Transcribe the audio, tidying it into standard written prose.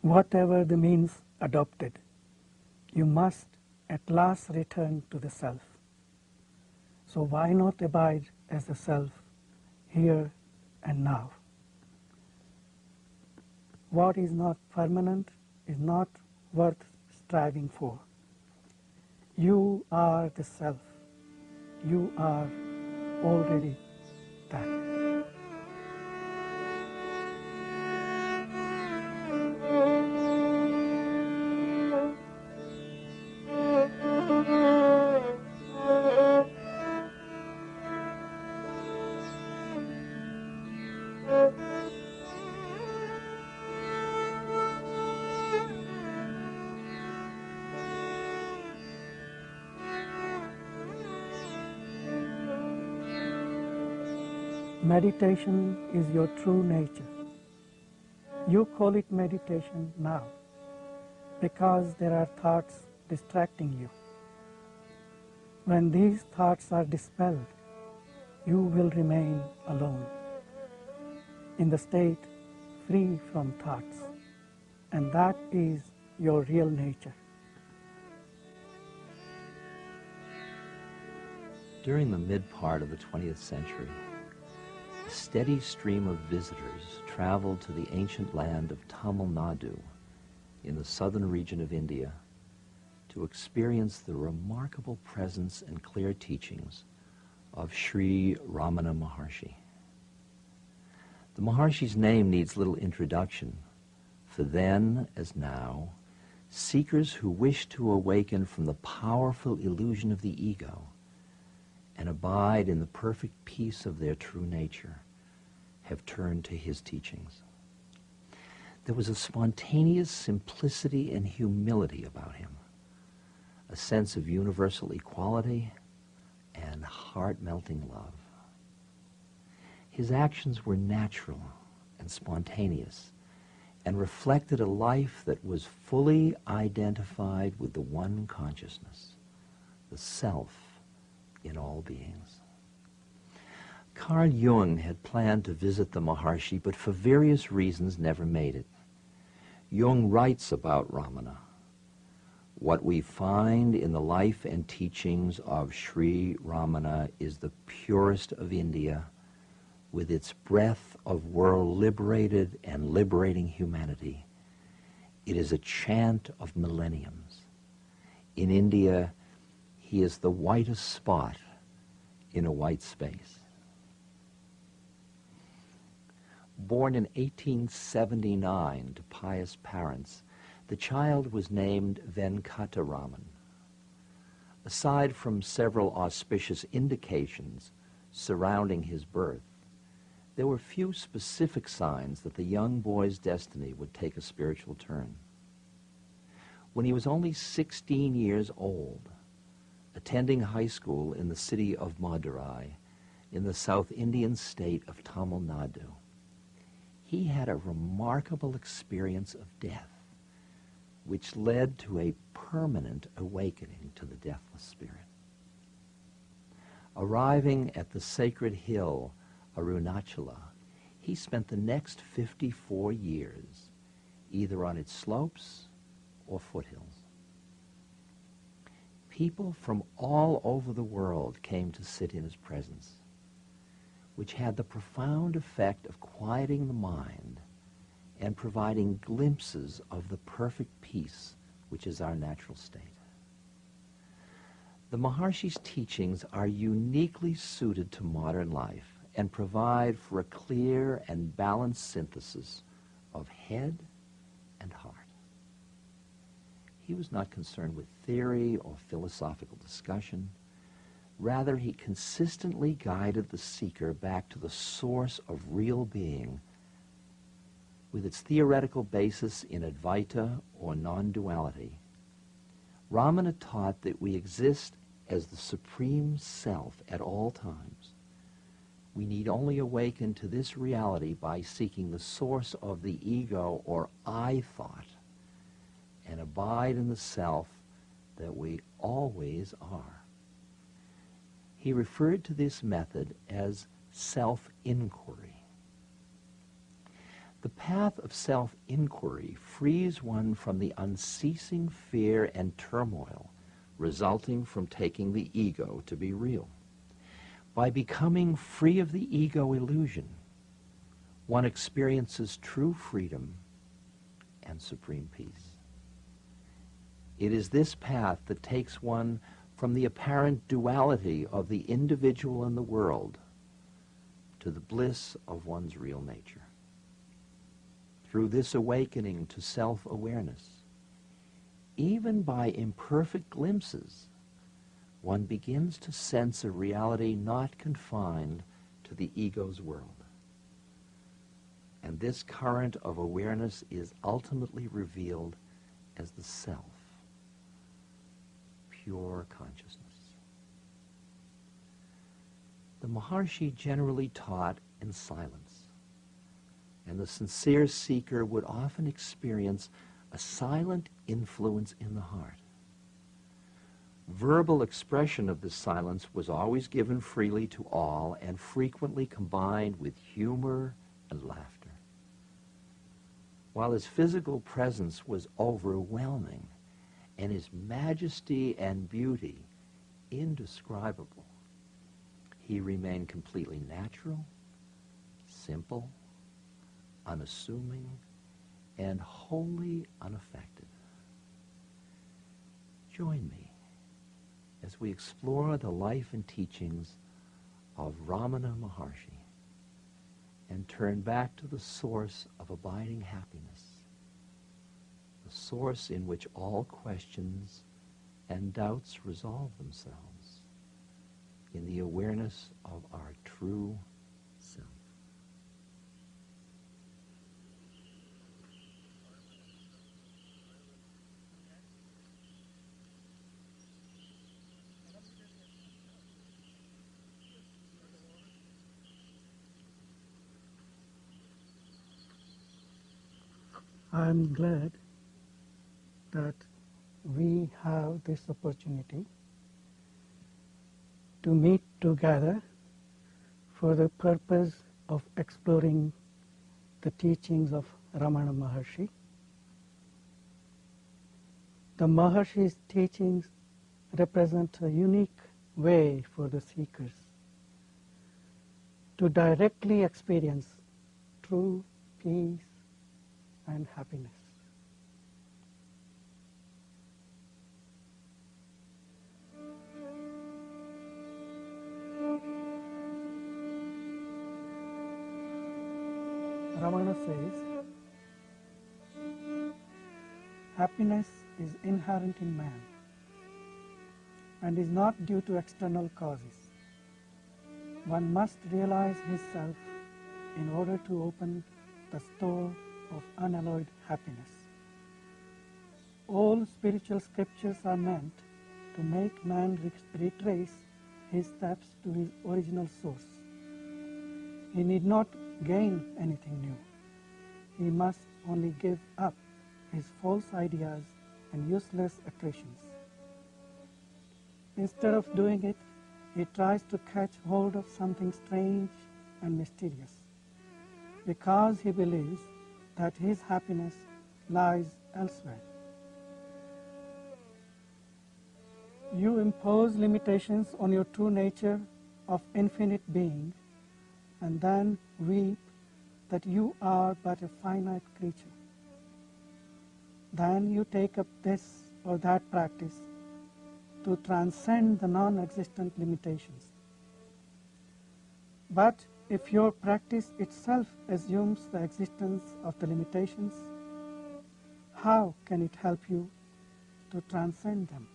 Whatever the means adopted, you must at last return to the self. So why not abide as the self here and now? What is not permanent is not worth striving for. You are the self. You are already that. Meditation is your true nature. You call it meditation now because there are thoughts distracting you. When these thoughts are dispelled, you will remain alone, in the state free from thoughts, and that is your real nature. During the mid-part of the 20th century, a steady stream of visitors traveled to the ancient land of Tamil Nadu in the southern region of India to experience the remarkable presence and clear teachings of Sri Ramana Maharshi. The Maharshi's name needs little introduction, for then, as now, seekers who wish to awaken from the powerful illusion of the ego and abide in the perfect peace of their true nature have turned to his teachings. There was a spontaneous simplicity and humility about him, a sense of universal equality and heart-melting love. His actions were natural and spontaneous and reflected a life that was fully identified with the one consciousness, the self in all beings. Carl Jung had planned to visit the Maharshi, but for various reasons never made it. Jung writes about Ramana. What we find in the life and teachings of Sri Ramana is the purest of India, with its breath of world-liberated and liberating humanity. It is a chant of millenniums. In India, he is the whitest spot in a white space. Born in 1879 to pious parents, the child was named Venkataraman. Aside from several auspicious indications surrounding his birth, there were few specific signs that the young boy's destiny would take a spiritual turn. When he was only 16 years old, attending high school in the city of Madurai, in the South Indian state of Tamil Nadu, he had a remarkable experience of death, which led to a permanent awakening to the deathless spirit. Arriving at the sacred hill Arunachala, he spent the next 54 years either on its slopes or foothills. People from all over the world came to sit in his presence, which had the profound effect of quieting the mind and providing glimpses of the perfect peace which is our natural state. The Maharshi's teachings are uniquely suited to modern life and provide for a clear and balanced synthesis of head and heart. He was not concerned with theory or philosophical discussion. Rather, he consistently guided the seeker back to the source of real being, with its theoretical basis in Advaita or non-duality. Ramana taught that we exist as the supreme self at all times. We need only awaken to this reality by seeking the source of the ego or I thought and abide in the self that we always are. He referred to this method as self-inquiry. The path of self-inquiry frees one from the unceasing fear and turmoil resulting from taking the ego to be real. By becoming free of the ego illusion, one experiences true freedom and supreme peace. It is this path that takes one from the apparent duality of the individual and the world to the bliss of one's real nature. Through this awakening to self-awareness, even by imperfect glimpses, one begins to sense a reality not confined to the ego's world. And this current of awareness is ultimately revealed as the self, pure consciousness. The Maharshi generally taught in silence, and the sincere seeker would often experience a silent influence in the heart. Verbal expression of this silence was always given freely to all and frequently combined with humor and laughter. While his physical presence was overwhelming and his majesty and beauty indescribable, he remained completely natural, simple, unassuming, and wholly unaffected. Join me as we explore the life and teachings of Ramana Maharshi and turn back to the source of abiding happiness, the source in which all questions and doubts resolve themselves in the awareness of our true self. I'm glad that we have this opportunity to meet together for the purpose of exploring the teachings of Ramana Maharshi. The Maharshi's teachings represent a unique way for the seekers to directly experience true peace and happiness. Ramana says, happiness is inherent in man and is not due to external causes. One must realize his self in order to open the store of unalloyed happiness. All spiritual scriptures are meant to make man retrace his steps to his original source. He need not gain anything new. He must only give up his false ideas and useless accretions. Instead of doing it, he tries to catch hold of something strange and mysterious, because he believes that his happiness lies elsewhere. You impose limitations on your true nature of infinite being and then weep that you are but a finite creature. Then you take up this or that practice to transcend the non-existent limitations. But if your practice itself assumes the existence of the limitations, how can it help you to transcend them?